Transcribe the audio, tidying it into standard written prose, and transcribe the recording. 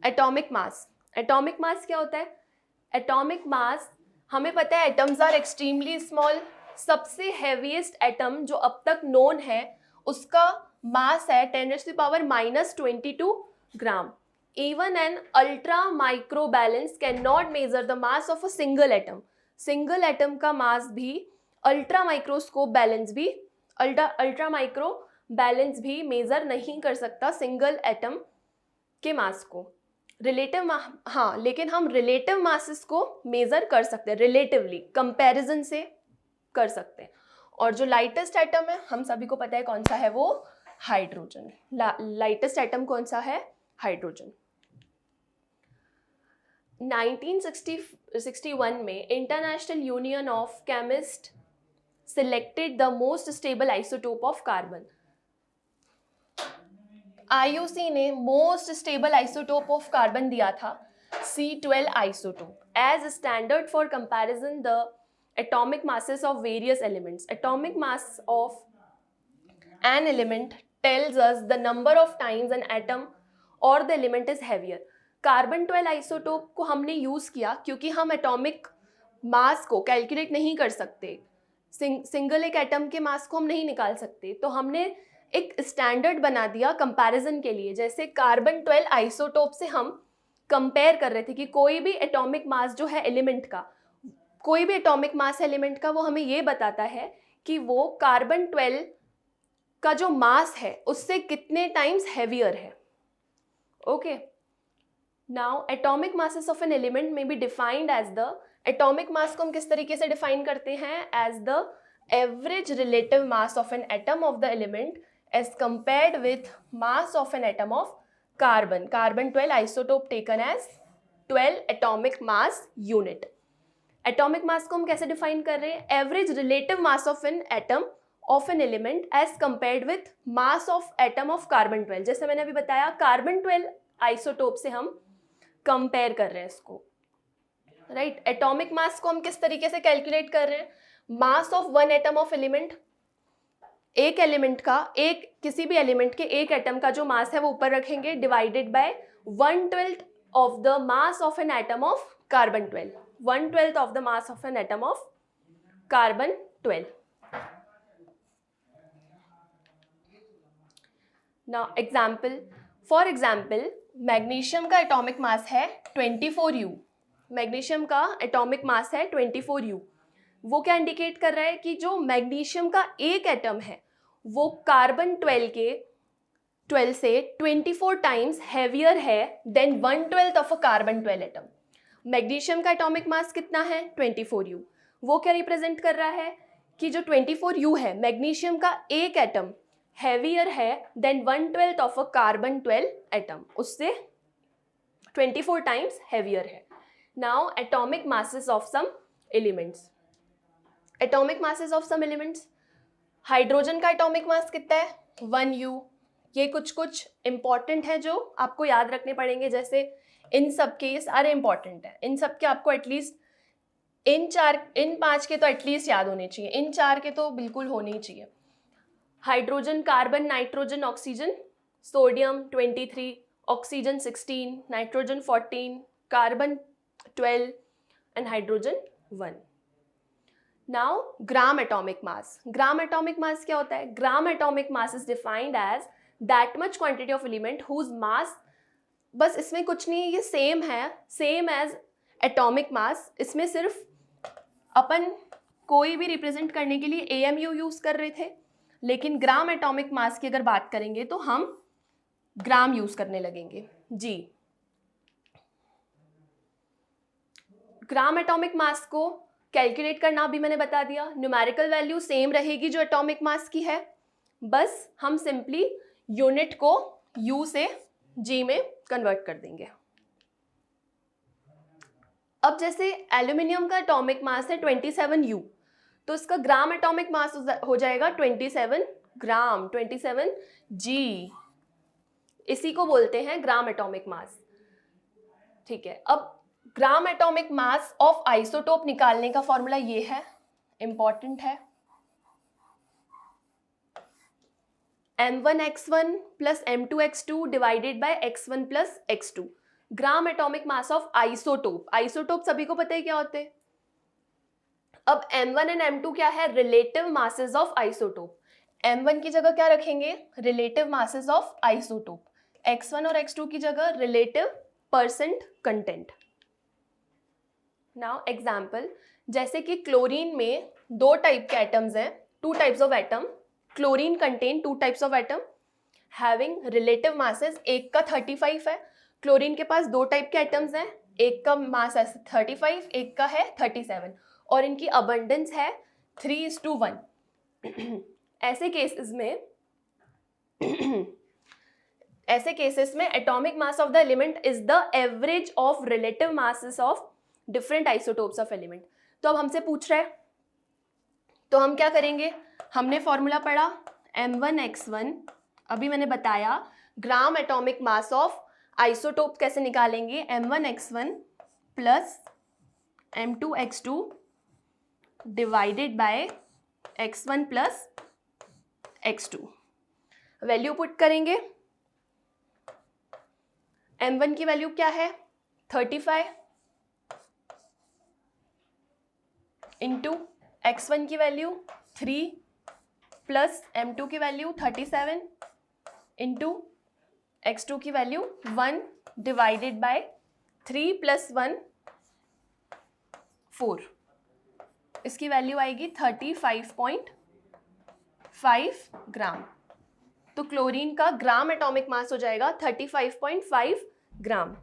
Atomic mass, atomic mass क्या होता है? एटॉमिक मास हमें पता है एटम्स आर एक्सट्रीमली स्मॉल, सबसे हैवीएस्ट एटम जो अब तक नोन है उसका मास है 10⁻⁻22 ग्राम. Even an ultra micro balance cannot measure the mass of a single atom. Single atom का मास भी अल्ट्रा माइक्रोस्कोप बैलेंस भी अल्ट्रा माइक्रो बैलेंस भी मेजर नहीं कर सकता सिंगल एटम के मास को. रिलेटिव हाँ, लेकिन हम रिलेटिव मासेस को मेजर कर सकते हैं, रिलेटिवली कंपैरिजन से कर सकते हैं. और जो लाइटेस्ट एटम है हम सभी को पता है कौन सा है, वो हाइड्रोजन. लाइटेस्ट एटम कौन सा है? हाइड्रोजन. 1961 में international union of chemist selected the most stable isotope of carbon. IUC ने most stable isotope of carbon दिया था C12 isotope as standard for comparison the atomic masses of various elements. Atomic mass of an element tells us the number of times an atom or the element is heavier. Carbon 12 isotope को हमने use किया क्योंकि हम atomic mass को calculate नहीं कर सकते, single एक एटम के मास को हम नहीं निकाल सकते, तो हमने एक स्टैंडर्ड बना दिया कंपैरिजन के लिए. जैसे कार्बन 12 आइसोटोप से हम कंपेयर कर रहे थे कि कोई भी एटॉमिक मास जो है एलिमेंट का, कोई भी एटॉमिक मास एलिमेंट का, वो हमें ये बताता है कि वो कार्बन 12 का जो मास है उससे कितने टाइम्स हैवियर है. Okay, now atomic masses of an element may be defined as the, atomic mass को हम किस तरीके से डिफाइन करते हैं? As the average relative mass of an atom of the element as compared with mass of an atom of carbon. Carbon 12 isotope taken as 12 atomic mass unit. Atomic mass को हम कैसे डिफाइन कर रहे हैं? Average relative mass of an atom of an element as compared with mass of atom of carbon 12. जैसे मैंने अभी बताया कार्बन 12 आइसोटोप से हम कंपेयर कर रहे हैं इसको, राइट. एटॉमिक मास को हम किस तरीके से कैलकुलेट कर रहे हैं? Mass of one atom of element, एक एलिमेंट का, एक किसी भी एलिमेंट के एक एटम का जो मास है वो ऊपर रखेंगे, divided by 1/12 of the mass of an atom of carbon 12. 1/12 of the mass of an atom of carbon 12. Now example, for example, magnesium का एटॉमिक मास है 24U. मैग्नीशियम का एटॉमिक मास है 24U. वो क्या इंडिकेट कर रहा है कि जो मैग्नीशियम का एक एटम है वो कार्बन 12 से 24 टाइम्स हैवियर है than 1/12 of a carbon 12 atom. Magnesium का एटॉमिक मास कितना है? 24U. वो क्या रिप्रेजेंट कर रहा है कि जो 24U है, मैग्नीशियम का एक एटम हैवियर है than 1/12 of a carbon 12 atom, उससे 24 टाइम्स हैवियर है. Now atomic masses of some elements. Atomic masses of some elements. Hydrogen का एटॉमिक मास कितना है? 1U. ये कुछ इंपॉर्टेंट है जो आपको याद रखने पड़ेंगे, जैसे इन सब के ये सारे इंपॉर्टेंट है, इन सब के आपको एटलीस्ट इन 5 के तो एटलीस्ट याद होने चाहिए, इन 4 के तो बिल्कुल होने ही चाहिए. Hydrogen, carbon, nitrogen, oxygen. Sodium 23, oxygen 16, nitrogen 14, carbon 12 and hydrogen 1. Now gram atomic mass. Gram atomic mass क्या होता है? Gram atomic mass is defined as that much quantity of element whose mass, बस इसमें कुछ नहीं, ये सेम है, same as atomic mass. इसमें सिर्फ अपन कोई भी रिप्रेजेंट करने के लिए AMU यूज कर रहे थे, लेकिन ग्राम एटॉमिक मास की अगर बात करेंगे तो हम ग्राम यूज करने लगेंगे जी. ग्राम एटॉमिक मास को कैलकुलेट करना भी मैंने बता दिया. न्यूमेरिकल वैल्यू सेम रहेगी जो एटॉमिक मास की है, बस हम सिंपली यूनिट को U से G में कन्वर्ट कर देंगे. अब जैसे एल्यूमिनियम का एटॉमिक मास है 27U, तो इसका ग्राम एटॉमिक मास हो जाएगा 27 ग्राम, 27G. इसी को बोलते हैं ग्राम एटॉमिक मास. ठीक है, अब ग्राम एटॉमिक मास ऑफ आइसोटोप निकालने का फॉर्मूला ये है, इंपॉर्टेंट है. M1x1 plus M2x2 divided by x1 plus x2. Gram atomic mass of isotope. Isotope सभी को पता है क्या होते हैं. अब M1 एंड M2 क्या है, relative masses of isotope. M1 की जगह क्या रखेंगे, relative masses of isotope. X1 और X2 की जगह relative percent content. Now example, जैसे कि क्लोरीन में 2 टाइप के एटम्स हैं, 2 types of atom. Chlorine contain 2 types of atom having relative masses. एक का 35 है. क्लोरीन के पास 2 टाइप के एटम्स हैं, एक का मास है 35, एक का है 37, और इनकी अबंडेंस है 3:1. ऐसे केसेस में atomic mass of the element is the average of relative masses of different isotopes of element. तो अब हमसे पूछ रहा है, तो हम क्या करेंगे, हमने फॉर्मूला पढ़ा M1x1. अभी मैंने बताया ग्राम एटॉमिक मास ऑफ आइसोटोप कैसे निकालेंगे, M1x1 plus M2x2 divided by x1 plus x2. Value put करेंगे. M1 की वैल्यू क्या है 35 इंटू x1 की वैल्यू 3 प्लस M2 की वैल्यू 37 इंटू x2 की वैल्यू 1 डिवाइडेड बाय 3 प्लस 1 4. इसकी वैल्यू आएगी 35.5 ग्राम. तो क्लोरीन का ग्राम एटॉमिक मास हो जाएगा 35.5 ग्राम.